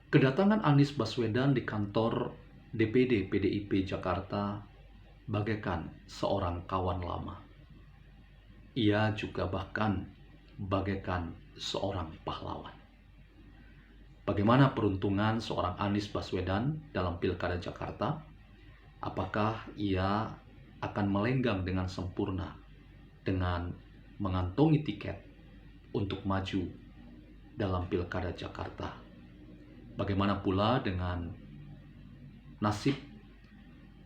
Kedatangan Anies Baswedan di kantor DPD PDIP Jakarta bagaikan seorang kawan lama. Ia juga bahkan bagaikan seorang pahlawan. Bagaimana peruntungan seorang Anies Baswedan dalam Pilkada Jakarta? Apakah ia akan melenggang dengan sempurna dengan mengantongi tiket untuk maju dalam Pilkada Jakarta? Bagaimana pula dengan nasib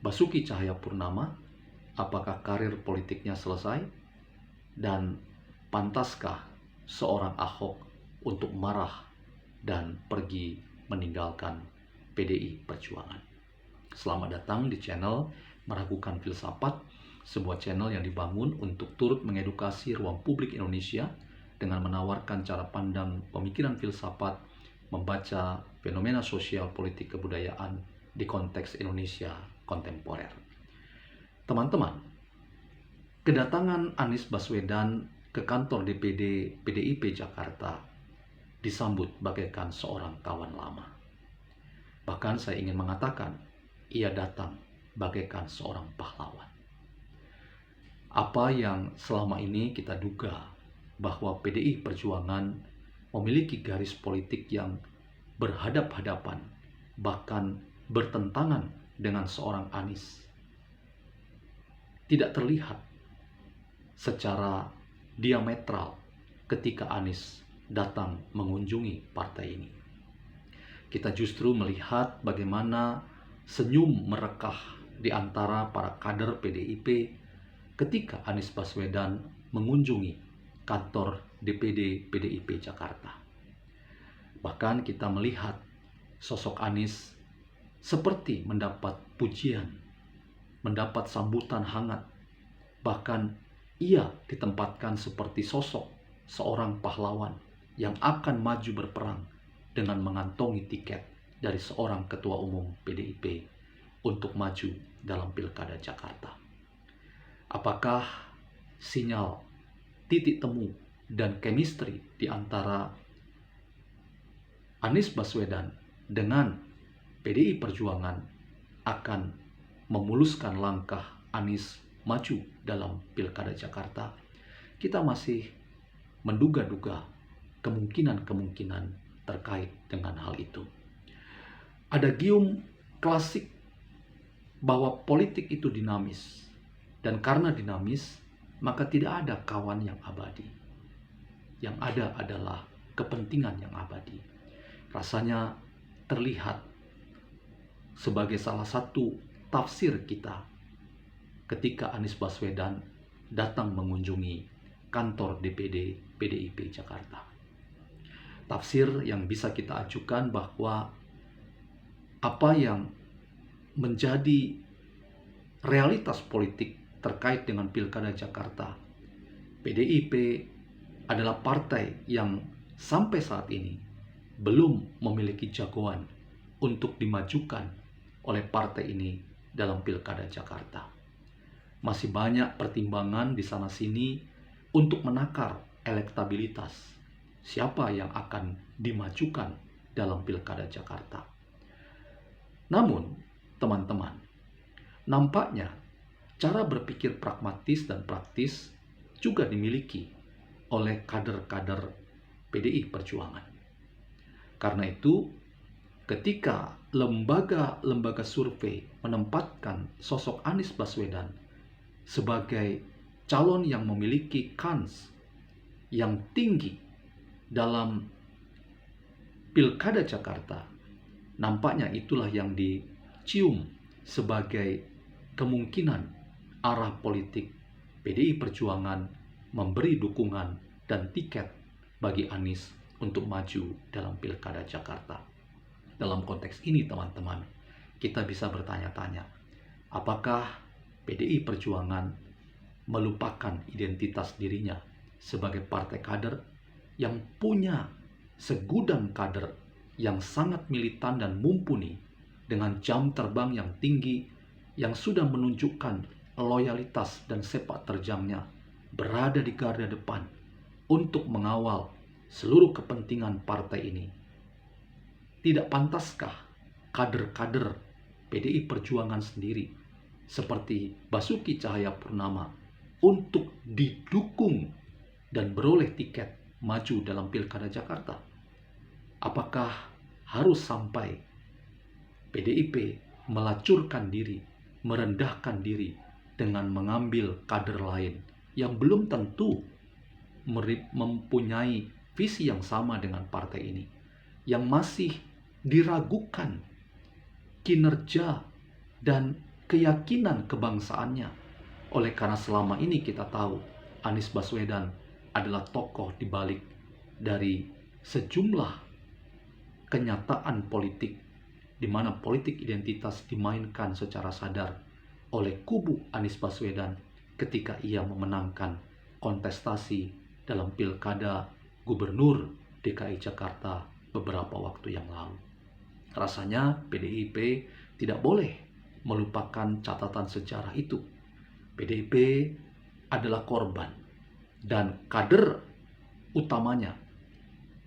Basuki Cahayapurnama? Apakah karir politiknya selesai? Dan pantaskah seorang Ahok untuk marah dan pergi meninggalkan PDI Perjuangan? Selamat datang di channel Meragukan Filsafat, sebuah channel yang dibangun untuk turut mengedukasi ruang publik Indonesia dengan menawarkan cara pandang pemikiran filsafat, membaca fenomena sosial, politik, kebudayaan di konteks Indonesia kontemporer. Teman-teman, kedatangan Anies Baswedan ke kantor DPD PDIP Jakarta disambut bagaikan seorang kawan lama. Bahkan saya ingin mengatakan, ia datang bagaikan seorang pahlawan. Apa yang selama ini kita duga bahwa PDI Perjuangan memiliki garis politik yang berhadap-hadapan, bahkan bertentangan dengan seorang Anies, tidak terlihat secara diametral ketika Anies datang mengunjungi partai ini. Kita justru melihat bagaimana senyum merekah di antara para kader PDIP ketika Anies Baswedan mengunjungi kantor DPD PDIP Jakarta. Bahkan kita melihat sosok Anies seperti mendapat pujian, mendapat sambutan hangat. Bahkan ia ditempatkan seperti sosok seorang pahlawan yang akan maju berperang dengan mengantongi tiket dari seorang ketua umum PDIP untuk maju dalam Pilkada Jakarta. Apakah sinyal, titik temu, dan chemistry di antara Anies Baswedan dengan PDI Perjuangan akan memuluskan langkah Anies maju dalam Pilkada Jakarta? Kita masih menduga-duga kemungkinan-kemungkinan terkait dengan hal itu. Ada gium klasik bahwa politik itu dinamis, dan karena dinamis, maka tidak ada kawan yang abadi. Yang ada adalah kepentingan yang abadi. Rasanya terlihat sebagai salah satu tafsir kita ketika Anies Baswedan datang mengunjungi kantor DPD PDIP Jakarta. Tafsir yang bisa kita ajukan bahwa apa yang menjadi realitas politik terkait dengan Pilkada Jakarta, PDIP adalah partai yang sampai saat ini belum memiliki jagoan untuk dimajukan oleh partai ini dalam Pilkada Jakarta. Masih banyak pertimbangan di sana-sini untuk menakar elektabilitas siapa yang akan dimajukan dalam Pilkada Jakarta. Namun, teman-teman, nampaknya cara berpikir pragmatis dan praktis juga dimiliki oleh kader-kader PDI Perjuangan. Karena itu, ketika lembaga-lembaga survei menempatkan sosok Anies Baswedan sebagai calon yang memiliki kans yang tinggi dalam Pilkada Jakarta, nampaknya itulah yang dicium sebagai kemungkinan arah politik PDI Perjuangan memberi dukungan dan tiket bagi Anies untuk maju dalam Pilkada Jakarta. Dalam konteks ini, teman-teman, kita bisa bertanya-tanya, apakah PDI Perjuangan melupakan identitas dirinya sebagai partai kader yang punya segudang kader yang sangat militan dan mumpuni dengan jam terbang yang tinggi, yang sudah menunjukkan loyalitas dan sepak terjangnya berada di garda depan untuk mengawal seluruh kepentingan partai ini tidak pantaskah kader-kader PDI Perjuangan sendiri seperti Basuki Cahayapurnama untuk didukung dan beroleh tiket maju dalam Pilkada Jakarta? Apakah harus sampai PDIP melacurkan diri, merendahkan diri dengan mengambil kader lain yang belum tentu mempunyai visi yang sama dengan partai ini, yang masih diragukan kinerja dan keyakinan kebangsaannya? Oleh karena selama ini kita tahu Anies Baswedan adalah tokoh di balik dari sejumlah kenyataan politik di mana politik identitas dimainkan secara sadar oleh kubu Anies Baswedan ketika ia memenangkan kontestasi dalam Pilkada Gubernur DKI Jakarta beberapa waktu yang lalu. Rasanya PDIP tidak boleh melupakan catatan sejarah itu. PDIP adalah korban, dan kader utamanya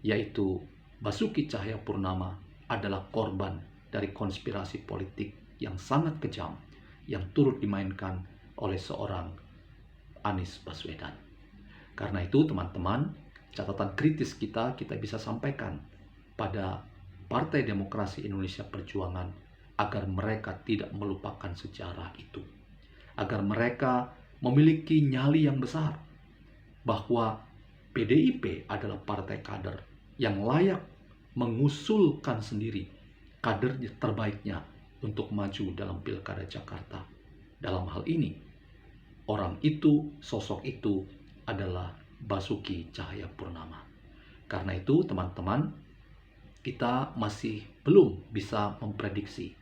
yaitu Basuki Cahayapurnama adalah korban dari konspirasi politik yang sangat kejam yang turut dimainkan oleh seorang Anies Baswedan. Karena itu teman-teman, catatan kritis kita bisa sampaikan pada Partai Demokrasi Indonesia Perjuangan agar mereka tidak melupakan sejarah itu. Agar mereka memiliki nyali yang besar bahwa PDIP adalah partai kader yang layak mengusulkan sendiri kader terbaiknya untuk maju dalam Pilkada Jakarta. Dalam hal ini, orang itu, sosok itu adalah Basuki Cahayapurnama. Karena itu teman-teman, kita masih belum bisa memprediksi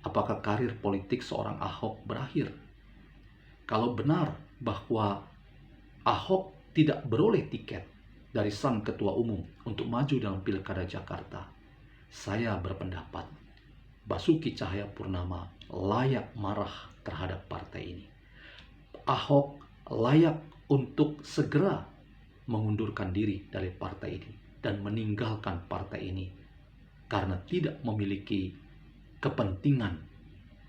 apakah karir politik seorang Ahok berakhir. Kalau benar bahwa Ahok tidak beroleh tiket dari sang ketua umum untuk maju dalam Pilkada Jakarta, saya berpendapat Basuki Cahayapurnama layak marah terhadap partai ini. Ahok layak untuk segera mengundurkan diri dari partai ini dan meninggalkan partai ini karena tidak memiliki kepentingan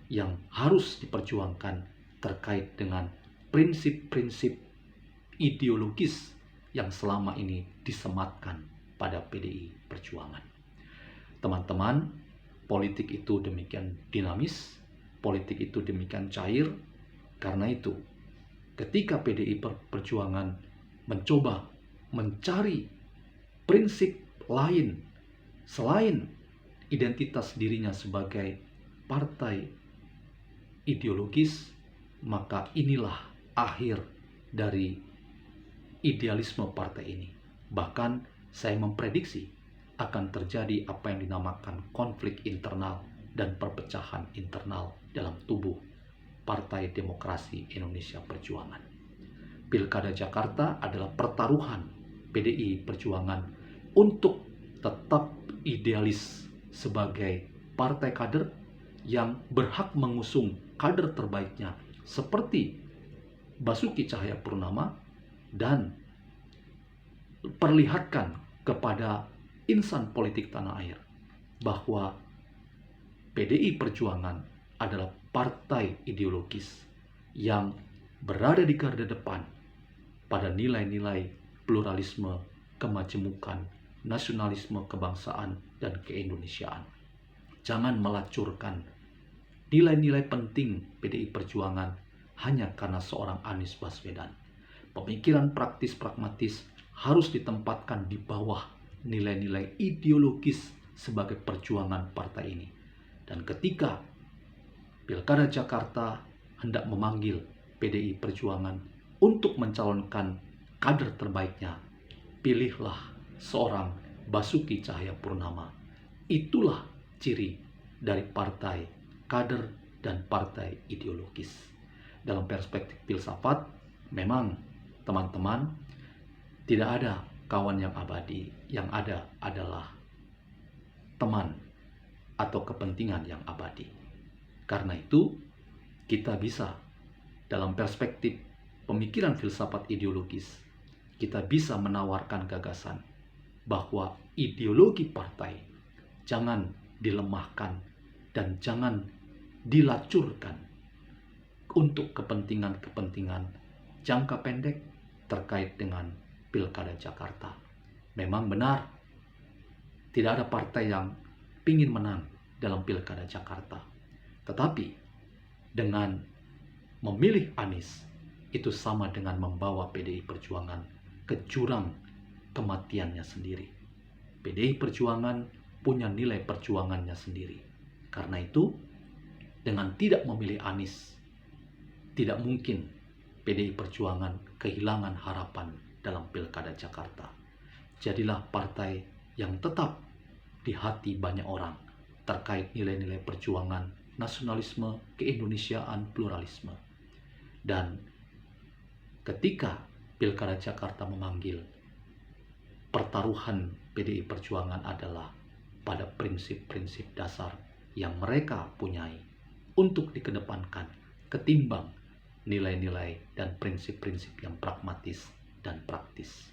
yang harus diperjuangkan terkait dengan prinsip-prinsip ideologis yang selama ini disematkan pada PDI Perjuangan. Teman-teman, politik itu demikian dinamis, politik itu demikian cair. Karena itu, ketika PDI Perjuangan mencoba mencari prinsip lain selain identitas dirinya sebagai partai ideologis, maka inilah akhir dari idealisme partai ini. Bahkan saya memprediksi akan terjadi apa yang dinamakan konflik internal dan perpecahan internal dalam tubuh Partai Demokrasi Indonesia Perjuangan. Pilkada Jakarta adalah pertaruhan PDI Perjuangan untuk tetap idealis sebagai partai kader yang berhak mengusung kader terbaiknya seperti Basuki Cahayapurnama dan perlihatkan kepada insan politik tanah air bahwa PDI Perjuangan adalah partai ideologis yang berada di garda depan pada nilai-nilai pluralisme, kemajemukan, nasionalisme, kebangsaan, dan keindonesiaan. Jangan melacurkan nilai-nilai penting PDI Perjuangan hanya karena seorang Anies Baswedan. Pemikiran praktis pragmatis harus ditempatkan di bawah nilai-nilai ideologis sebagai perjuangan partai ini. Dan ketika Pilkada Jakarta hendak memanggil PDI Perjuangan untuk mencalonkan kader terbaiknya, pilihlah seorang Basuki Cahayapurnama. Itulah ciri dari partai kader dan partai ideologis. Dalam perspektif filsafat, memang teman-teman, tidak ada kawan yang abadi, yang ada adalah teman atau kepentingan yang abadi. Karena itu, kita bisa dalam perspektif pemikiran filsafat ideologis, kita bisa menawarkan gagasan bahwa ideologi partai jangan dilemahkan dan jangan dilacurkan untuk kepentingan-kepentingan jangka pendek terkait dengan Pilkada Jakarta. Memang benar, tidak ada partai yang ingin menang dalam Pilkada Jakarta. Tetapi dengan memilih Anies, itu sama dengan membawa PDI Perjuangan ke jurang kematiannya sendiri. PDI Perjuangan punya nilai perjuangannya sendiri. Karena itu, dengan tidak memilih Anies, tidak mungkin PDI Perjuangan kehilangan harapan dalam Pilkada Jakarta. Jadilah partai yang tetap di hati banyak orang terkait nilai-nilai perjuangan, nasionalisme, keindonesiaan, pluralisme. Dan ketika Pilkada Jakarta memanggil, pertaruhan PDI Perjuangan adalah pada prinsip-prinsip dasar yang mereka punyai untuk dikedepankan ketimbang nilai-nilai dan prinsip-prinsip yang pragmatis dan praktis.